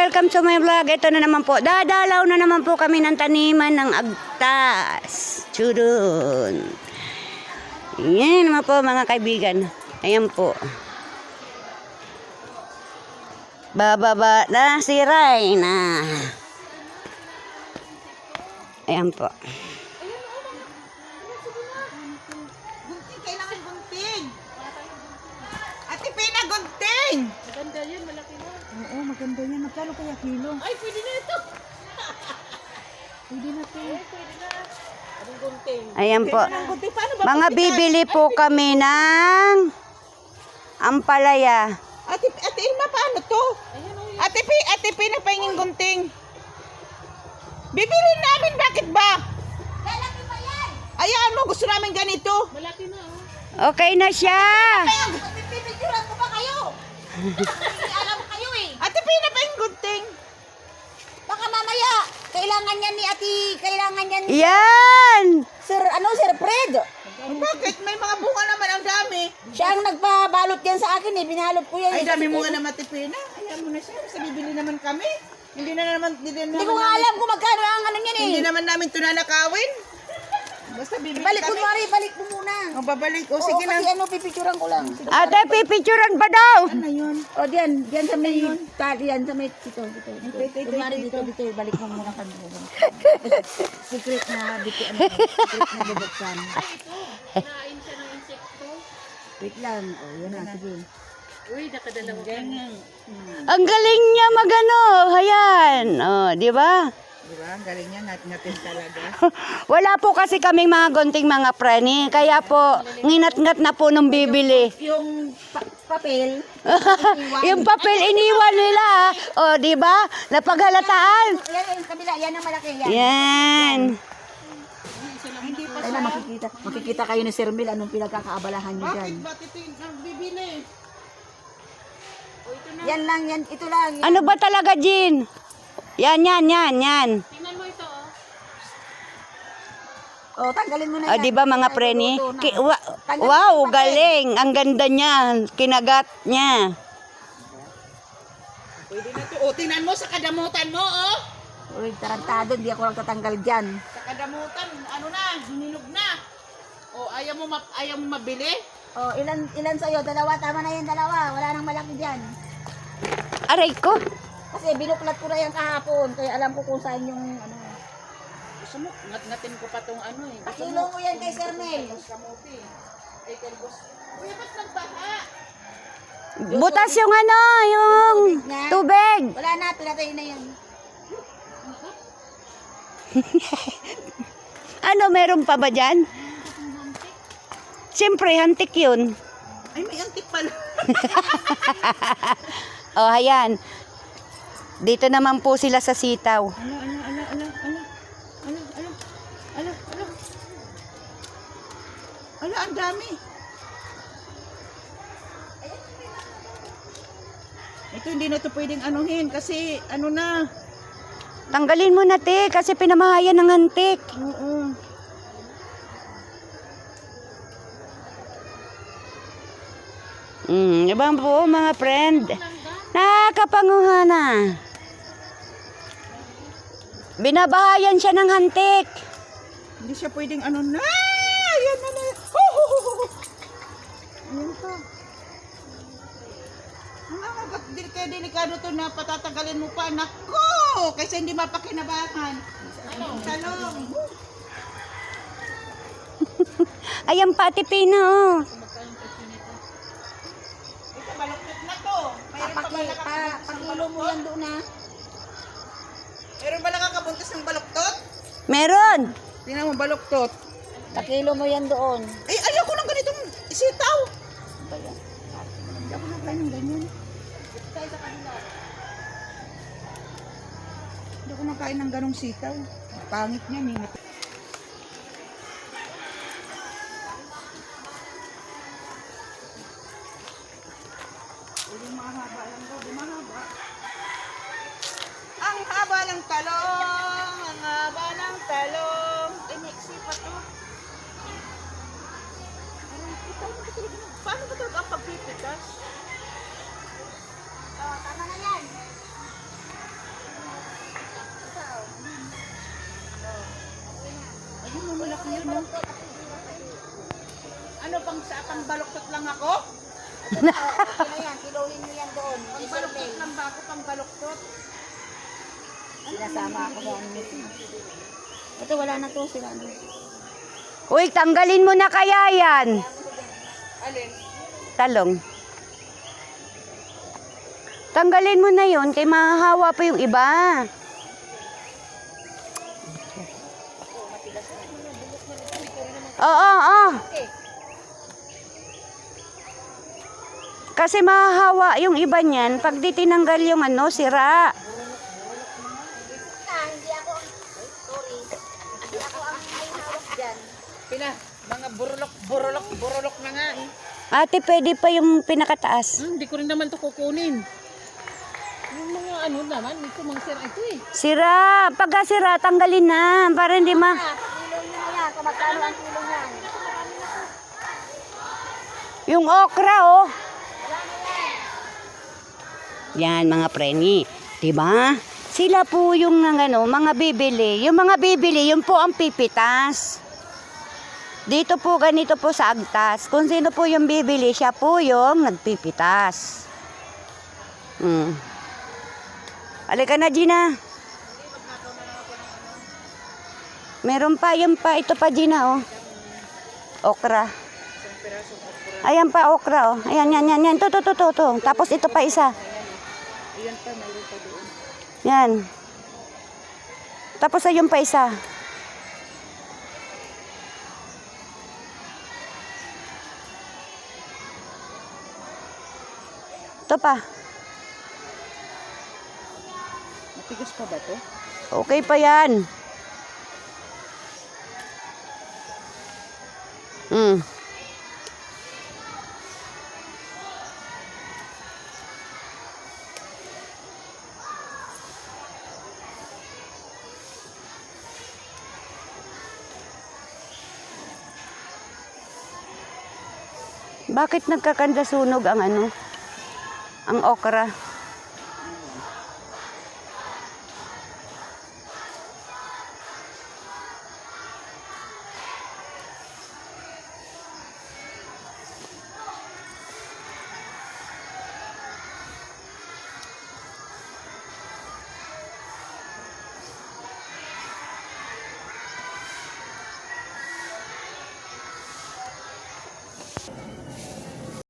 welcome to my vlog. Ito na naman po. Dadalaw na naman po kami ng taniman ng agtas. Chudun. Yan naman po mga kaibigan. Ayan po. Bababa na si Rayna. Ayan po. Gunting, kailangan gunting. Ate Pina, gunting. Maganda yan, malaki na. Oo, maganda yan. Magkano kaya kilo? Ay, pwede na ito. Pwede na ito. Pwede na. Anong gunting? Ayan po. Kailangan gunting. Paano ba? Mga bibili po kami ng ampalaya. Ate Ilma, paano to? Ayan o. Ate Pina, pahinging gunting. Bibili namin, bakit ba? Lalaki pa yan! Ayaan mo, gusto namin ganito. Malaki na o. Okay na siya. Pipipicturan ko ba kayo? Alam kayo eh. Ate Pina, pahinging gunting. Baka mamaya, kailangan yan ni Ate, kailangan yan ni Yan. Sir Fred. Bakit? May mga bunga naman, ang dami. Siya ang nagpabalot yan sa akin eh, binalot ko yan. Ay, dami bunga naman, Ate Pina. Ayaan mo na siya, basta bibili naman kami. Hindi Hindi ko nga alam kung magkano ang ano yan eh. Hindi naman namin ito nanakawin. Basta bibili Balik ko kami. mari, balik mo muna. O, babalik. O, Oo, sige na. kasi ano, pipicturan ko lang. Ate, pipicturean pa daw. Ano yun? O diyan sa may, diyan sa may, dito. Ito, Kumari dito, balik mo muna kami. Secret na, secret na bubuksan. Nain siya ng insekto. Wait lang, o yan na, sige. Uy, nakadalawa ka na. Ang galing niya magano. Ayan. Oh, di ba? Diba? Ang galing yan natin talaga. Wala po kasi kaming mga gunting mga prani. Kaya po, nginat-ngat na po nung bibili. Yung papel, Yung papel iniwan nila. O, di ba? Napaghalataan. yan yung kabila, yan ang malaki yan. Yan. Ay na makikita kayo ni Sir Mil anong pinagkakaabalahan niyo dyan. Bakit ito yung bibili? Yan lang, yan, ito lang. Yan. Ano ba talaga, Jean? Yan. Tingnan mo ito o. Oh, tanggalin mo na O, yan. di ba mga preni? Wow, galing. Ang ganda niya. Kinagat niya. Pwede na ito. O, tingnan mo sa kadamutan mo, oh. Uy, tarantado, hindi ako nagtatanggal dyan. Sa kadamutan, ano na, hininog na. O, ayaw mo mabili? Oh, ilan sa'yo? Dalawa, tama na yan, dalawa. Wala nang malaki dyan. Aray ko. Kasi binuklat ko na yan kahapon, kaya alam ko kung saan yung ano. Gusto mo, ngat-ngatin ko pa tong ano eh. Pakilo mo yan kay Sir Mel. Kamuti. Ay, kalbos. Uy, ba't nagbaha? Butas yung ano, yung tubig. Wala na, pinatay na yan. Ano, meron pa ba dyan? Siyempre, hantik yun. Ay, may antik pala. O, ayan. Dito naman po sila sa sitaw. Ala, ang dami. Ito, hindi na ito pwedeng anuhin kasi ano na. Tanggalin mo na, te, kasi pinamahayan ng hantik. Oo. Di ba po, mga friend? Nakakapanguha na. Binabahayan siya ng hantik. Hindi siya pwedeng ano na. Ayan na na. Ayan pa. Kaya delikado to na patatanggalin mo pa. Nako! Kasi hindi mapakinabangan. Salong. Ayan pa, Ate Pina, oh. Ito, baluktot na to. Mayroon pa ba nakakabuntis ng Pakilo mo yan doon na. Mayroon ba nakakabuntis ng baluktot? Meron. Tingnan mo, baluktot. Pakilo mo yan doon. Ay, ayoko ng ganitong isitaw. Hindi ako nakain ng ganyan. Hindi ako nakain ng ganong sitaw. Pangit niya, mingat. Ang haba ng talong, ang haba ng talong. Ay, maiksi pa to. Paano ba talaga ang pagpipitas? Oh, tama na yan. malaki yun, no? Ano, pang baloktot lang ako? Okay na yan, kilohin mo yan doon. Pang baloktot lang ba ako, pang baloktot? Sinasama ako doon. Ito, wala na to, sila na. Uy, tanggalin mo na kaya yan. Alin? Talong. Tanggalin mo na yun, kay mahahawa pa yung iba. Oo, oo. Kasi mahahawa yung iba niyan pag di tinanggal yung ano, sira. Hindi ako, sorry. Hindi ako ang may hawak dyan. Pina, mga burulok na nga. Ate, pwede pa yung pinakataas. Hindi ko rin naman to kukunin. Yung mga ano naman, ito mga sira ito eh. Sira. Pagka sira, tanggalin na. Para hindi ma... Kilong nyo na yan, kung magkano ang kilong yan. Yung okra, oh. Yan, mga preni. Diba? Sila po yung ano, mga bibili. Yung mga bibili, yun po ang pipitas. Dito po, ganito po sa agtas. Kung sino po yung bibili, siya po yung nagpipitas. Halika na, Gina. Meron pa, yan pa. Ito pa, Gina, oh. Okra. Ayan pa, okra, oh. Ayan, yan. To. Tapos ito pa isa. Ayan pa, mayroon pa doon. Yan. Tapos ayun pa isa. Ito pa. Matigas pa ba to? Okay pa yan. Bakit nagkakanda sunog ang ano? Ang okra?